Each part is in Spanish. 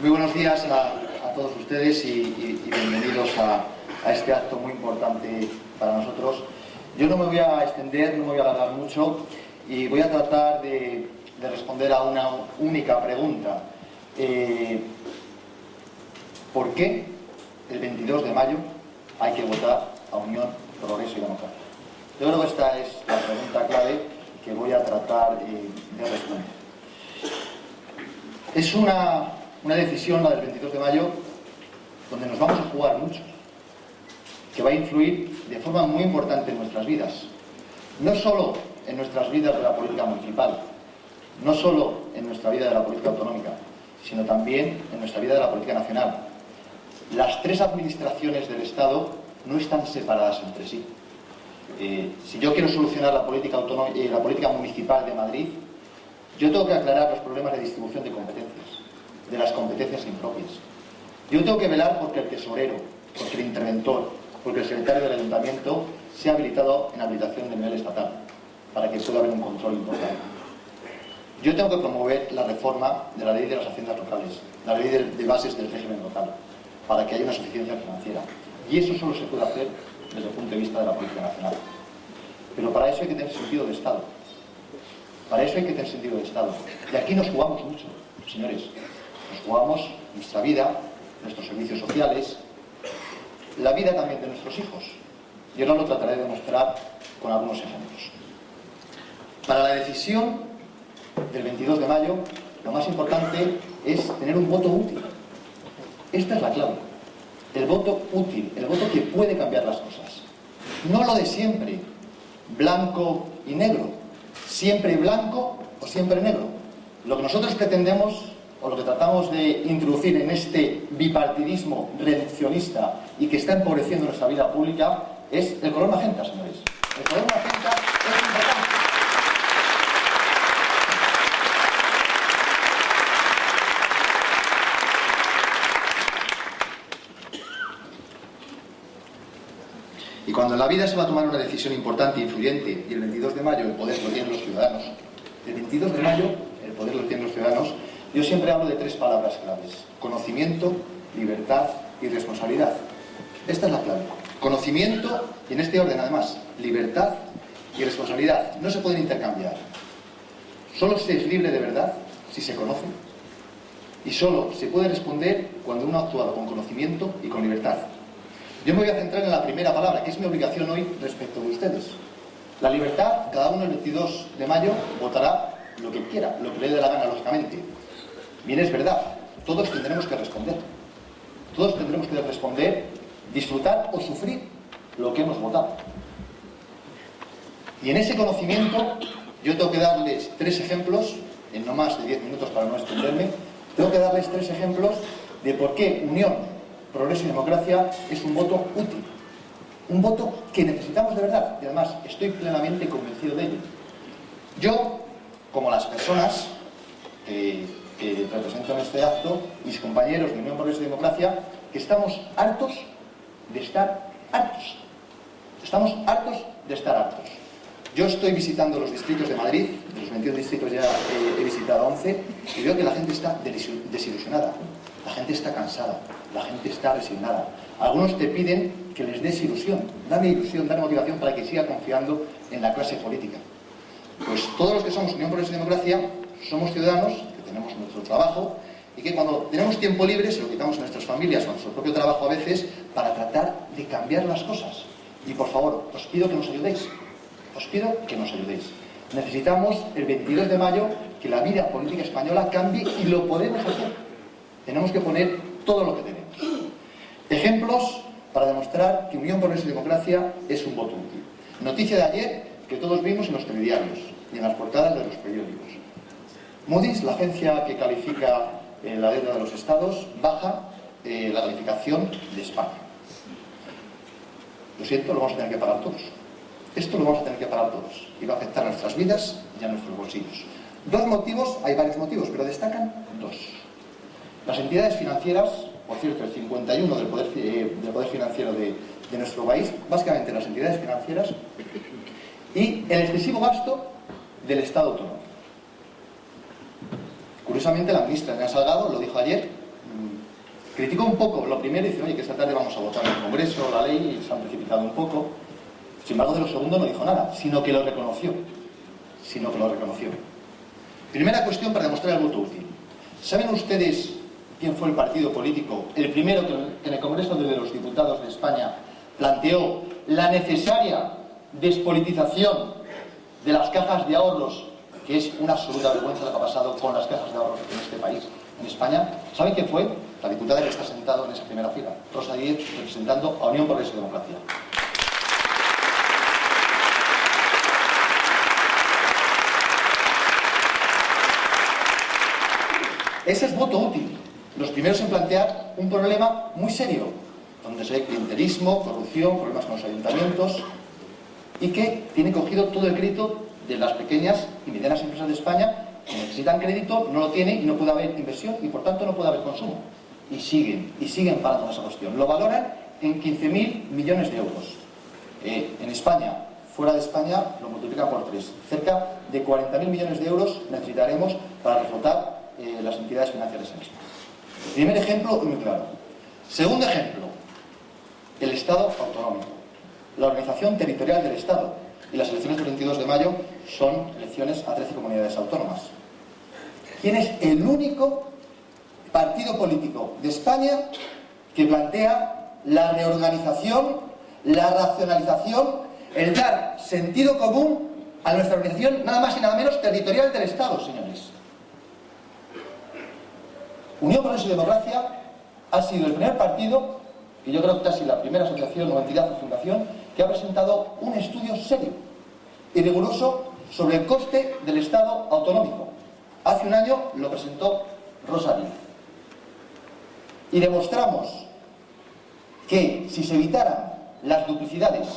Muy buenos días a todos ustedes y bienvenidos a este acto muy importante para nosotros. Yo no me voy a extender, no me voy a alargar mucho y voy a tratar de responder a una única pregunta. ¿Por qué el 22 de mayo hay que votar a Unión, Progreso y Democracia? Yo creo que esta es la pregunta clave que voy a tratar de responder. Es una decisión, la del 22 de mayo, donde nos vamos a jugar mucho, que va a influir de forma muy importante en nuestras vidas. No solo en nuestras vidas de la política municipal, no solo en nuestra vida de la política autonómica, sino también en nuestra vida de la política nacional. Las tres administraciones del Estado no están separadas entre sí. Si yo quiero solucionar la política municipal de Madrid, yo tengo que aclarar los problemas de distribución de competencias, de las competencias impropias. Yo tengo que velar porque el tesorero, porque el interventor, porque el secretario del ayuntamiento sea habilitado en habilitación de nivel estatal, para que pueda haber un control importante. Yo tengo que promover la reforma de la ley de las haciendas locales, la ley de bases del régimen local, para que haya una suficiencia financiera. Y eso solo se puede hacer desde el punto de vista de la política nacional. Pero para eso hay que tener sentido de Estado. Para eso hay que tener sentido de Estado. Y aquí nos jugamos mucho, señores. Nos jugamos nuestra vida, nuestros servicios sociales, la vida también de nuestros hijos. Y ahora lo trataré de demostrar con algunos ejemplos. Para la decisión del 22 de mayo, lo más importante es tener un voto útil. Esta es la clave. El voto útil, el voto que puede cambiar las cosas. No lo de siempre, blanco y negro. Siempre blanco o siempre negro. Lo que nosotros pretendemos, o lo que tratamos de introducir en este bipartidismo reduccionista y que está empobreciendo nuestra vida pública, es el color magenta, señores. El color magenta es importante. Y cuando en la vida se va a tomar una decisión importante e influyente, y el 22 de mayo el poder lo tienen los ciudadanos, el 22 de mayo el poder lo tienen los ciudadanos, yo siempre hablo de tres palabras claves: conocimiento, libertad y responsabilidad. Esta es la clave. Conocimiento, y en este orden además, libertad y responsabilidad. No se pueden intercambiar. Solo se es libre de verdad si se conoce, y solo se puede responder cuando uno ha actuado con conocimiento y con libertad. Yo me voy a centrar en la primera palabra, que es mi obligación hoy respecto de ustedes. La libertad, cada uno el 22 de mayo votará lo que quiera, lo que le dé la gana, lógicamente. Bien, es verdad, todos tendremos que responder. Todos tendremos que responder, disfrutar o sufrir lo que hemos votado. Y en ese conocimiento, yo tengo que darles tres ejemplos, en no más de 10 minutos para no extenderme, tengo que darles tres ejemplos de por qué Unión, Progreso y Democracia es un voto útil, un voto que necesitamos de verdad, y además estoy plenamente convencido de ello. Yo, como las personas que representan este acto, mis compañeros de Unión, Progreso y Democracia, que estamos hartos de estar hartos. Estamos hartos de estar hartos. Yo estoy visitando los distritos de Madrid, de los 21 distritos ya he visitado 11, y veo que la gente está desilusionada, la gente está cansada, la gente está resignada. Algunos te piden que les des ilusión, dame motivación para que siga confiando en la clase política. Pues todos los que somos Unión, Progreso y Democracia somos ciudadanos que tenemos nuestro trabajo y que cuando tenemos tiempo libre se lo quitamos a nuestras familias o a nuestro propio trabajo a veces para tratar de cambiar las cosas. Y por favor, os pido que nos ayudéis. Os pido que nos ayudéis. Necesitamos el 22 de mayo que la vida política española cambie y lo podemos hacer. Tenemos que poner todo lo que tenemos. Ejemplos para demostrar que Unión, Progreso y Democracia es un voto útil. Noticia de ayer que todos vimos en los telediarios y en las portadas de los periódicos. Moody's, la agencia que califica la deuda de los estados, baja la calificación de España. Lo siento, lo vamos a tener que pagar todos. Esto lo vamos a tener que pagar todos y va a afectar a nuestras vidas y a nuestros bolsillos. Dos motivos, hay varios motivos, pero destacan dos. Las entidades financieras, por cierto, el 51 del poder financiero de nuestro país, básicamente las entidades financieras, y el excesivo gasto del Estado autonómico. Curiosamente, la ministra Elena Salgado lo dijo ayer, criticó un poco lo primero y dice, oye, que esta tarde vamos a votar en el Congreso la ley y se han precipitado un poco. Sin embargo, de lo segundo no dijo nada, sino que lo reconoció. Primera cuestión para demostrar el voto útil. ¿Saben ustedes quién fue el partido político, el primero que en el Congreso de los Diputados de España planteó la necesaria despolitización de las cajas de ahorros, que es una absoluta vergüenza lo que ha pasado con las cajas de ahorros en este país, en España? ¿Saben quién fue? La diputada que está sentada en esa primera fila, Rosa Díez, representando a Unión Progreso y Democracia. Ese es voto útil. Los primeros en plantear un problema muy serio, donde se ve clientelismo, corrupción, problemas con los ayuntamientos, y que tiene cogido todo el crédito de las pequeñas y medianas empresas de España que necesitan crédito, no lo tienen y no puede haber inversión y por tanto no puede haber consumo. Y siguen parando esa cuestión. Lo valoran en 15.000 millones de euros. En España, fuera de España, lo multiplican por 3. Cerca de 40.000 millones de euros necesitaremos para reflotar las entidades financieras en España. Primer ejemplo, muy claro. Segundo ejemplo, el Estado autonómico. La organización territorial del Estado. Y las elecciones del 22 de mayo son elecciones a 13 comunidades autónomas. ¿Quién es el único partido político de España que plantea la reorganización, la racionalización, el dar sentido común a nuestra organización, nada más y nada menos, territorial del Estado, señores? Unión Progreso y Democracia ha sido el primer partido, y yo creo que casi la primera asociación o entidad o fundación, que ha presentado un estudio serio y riguroso sobre el coste del Estado autonómico. Hace un año lo presentó Rosa Díez. Y demostramos que si se evitaran las duplicidades,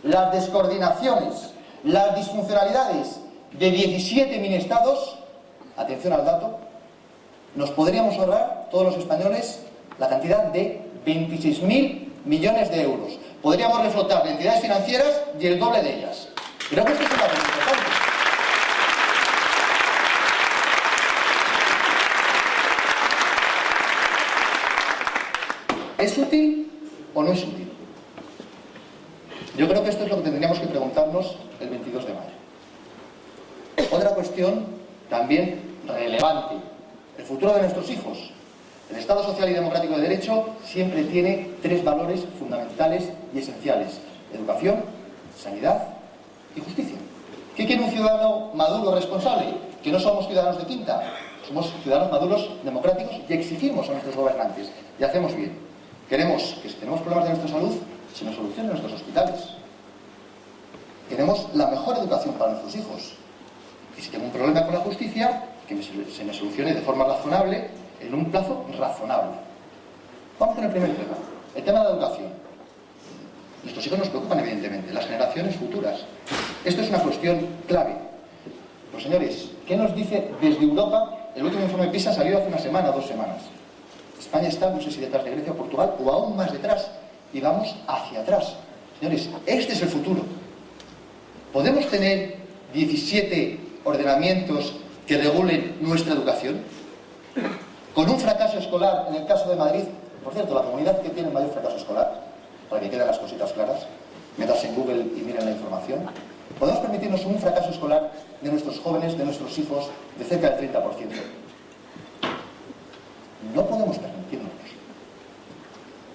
las descoordinaciones, las disfuncionalidades de 17 mini-estados, atención al dato, nos podríamos ahorrar, todos los españoles, la cantidad de 26.000 millones de euros. Podríamos reflotar entidades financieras y el doble de ellas. Creo que esto es una cosa importante. ¿Es útil o no es útil? Yo creo que esto es lo que tendríamos que preguntarnos el 22 de mayo. Otra cuestión también relevante. El futuro de nuestros hijos. El Estado social y democrático de derecho siempre tiene 3 valores fundamentales y esenciales: educación, sanidad y justicia. ¿Qué quiere un ciudadano maduro responsable? Que no somos ciudadanos de quinta, somos ciudadanos maduros democráticos y exigimos a nuestros gobernantes, y hacemos bien. Queremos que si tenemos problemas de nuestra salud, se nos solucionen en nuestros hospitales. Queremos la mejor educación para nuestros hijos. Y si tengo un problema con la justicia, que se me solucione de forma razonable, en un plazo razonable. Vamos con el primer tema, el tema de la educación. Nuestros hijos nos preocupan, evidentemente, las generaciones futuras. Esto es una cuestión clave. Pues señores, ¿qué nos dice desde Europa? El último informe PISA salió hace una semana o 2 semanas. España está, no sé si detrás de Grecia o Portugal, o aún más detrás, y vamos hacia atrás. Señores, este es el futuro. ¿Podemos tener 17 ordenamientos que regulen nuestra educación? Con un fracaso escolar, en el caso de Madrid, por cierto, la comunidad que tiene el mayor fracaso escolar, para que queden las cositas claras, métanse en Google y miren la información. ¿Podemos permitirnos un fracaso escolar de nuestros jóvenes, de nuestros hijos, de cerca del 30%? No podemos permitirnos.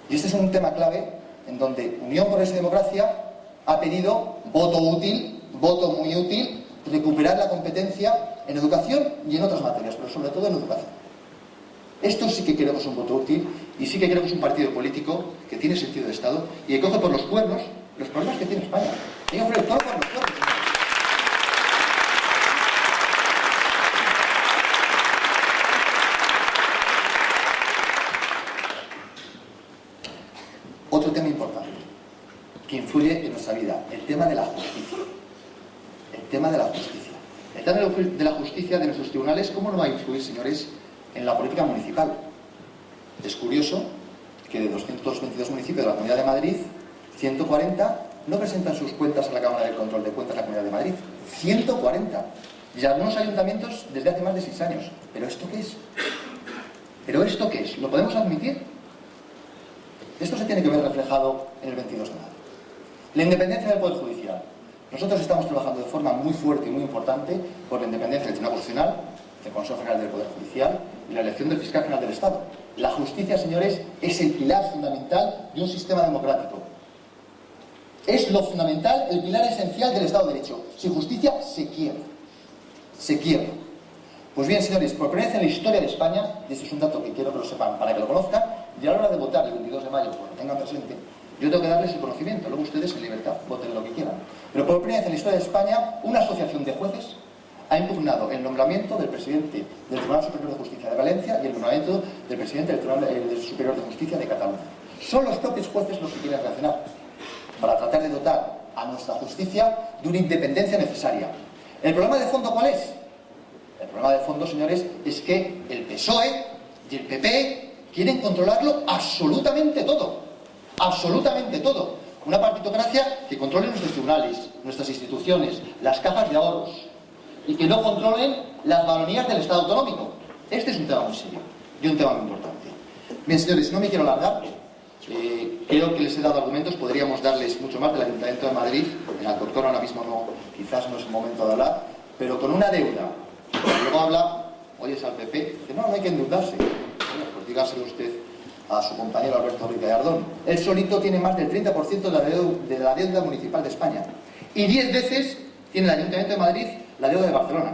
Y este es un tema clave en donde Unión Progreso y Democracia ha pedido voto útil, voto muy útil, recuperar la competencia en educación y en otras materias, pero sobre todo en educación. Esto sí que creo que es un voto útil y sí que creo que es un partido político que tiene sentido de Estado y que coge por los cuernos los problemas que tiene España. Hay que coger todo por los cuernos. Otro tema importante que influye en nuestra vida, el tema de la justicia. El tema de la justicia. El tema de la justicia de nuestros tribunales, ¿cómo no va a influir, señores, en la política municipal? Es curioso que de 222 municipios de la Comunidad de Madrid, 140 no presentan sus cuentas a la Cámara de Control de Cuentas de la Comunidad de Madrid. 140. Y algunos ayuntamientos desde hace más de 6 años. ¿Pero esto qué es? ¿Pero esto qué es? ¿Lo podemos admitir? Esto se tiene que ver reflejado en el 22 de mayo. La independencia del Poder Judicial. Nosotros estamos trabajando de forma muy fuerte y muy importante por la independencia del Tribunal Constitucional, del Consejo General del Poder Judicial y la elección del Fiscal General del Estado. La justicia, señores, es el pilar fundamental de un sistema democrático. Es lo fundamental, el pilar esencial del Estado de Derecho. Sin justicia se quiebra. Se quiebra. Pues bien, señores, por primera vez en la historia de España, y este es un dato que quiero que lo sepan para que lo conozcan, y a la hora de votar el 22 de mayo, pues lo tengan presente, yo tengo que darles el conocimiento, luego ustedes en libertad voten lo que quieran. Pero por primera vez en la historia de España, una asociación de jueces ha impugnado el nombramiento del presidente del Tribunal Superior de Justicia de Valencia y el nombramiento del presidente del Tribunal Superior de Justicia de Cataluña. Son los propios jueces los que quieren reaccionar para tratar de dotar a nuestra justicia de una independencia necesaria. ¿El problema de fondo cuál es? El problema de fondo, señores, es que el PSOE y el PP quieren controlarlo absolutamente todo. Absolutamente todo. Una partitocracia que controle nuestros tribunales, nuestras instituciones, las cajas de ahorros y que no controlen las baronías del Estado autonómico. Este es un tema muy serio y un tema muy importante. Bien, señores, no me quiero alargar. Creo que les he dado argumentos, podríamos darles mucho más del Ayuntamiento de Madrid. El Alcorcón ahora mismo quizás no es el momento de hablar, pero con una deuda. Luego habla, oyes al PP, dice, no hay que endeudarse. Bueno, pues dígaselo usted a su compañero Alberto Ruiz Gallardón. Él solito tiene más del 30% de la deuda municipal de España. Y 10 veces tiene el Ayuntamiento de Madrid la deuda de Barcelona.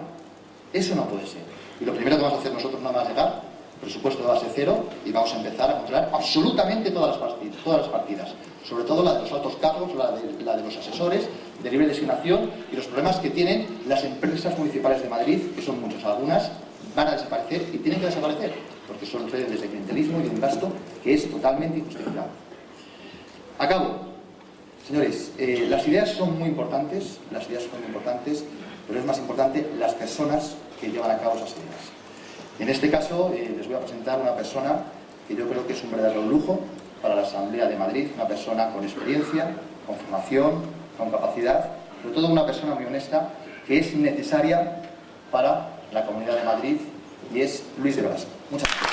Eso no puede ser. Y lo primero que vamos a hacer nosotros nada más llegar, presupuesto de base cero, y vamos a empezar a controlar absolutamente todas las partidas. Sobre todo la de los altos cargos, la de los asesores, de libre designación y los problemas que tienen las empresas municipales de Madrid, que son muchas. Algunas van a desaparecer y tienen que desaparecer, porque son redes de clientelismo y de un gasto que es totalmente injustificado. Acabo. Señores, las ideas son muy importantes, pero es más importante las personas que llevan a cabo esas ideas. En este caso, les voy a presentar una persona que yo creo que es un verdadero lujo para la Asamblea de Madrid, una persona con experiencia, con formación, con capacidad, pero todo una persona muy honesta que es necesaria para la Comunidad de Madrid, y es Luis de Blas. Muchas gracias.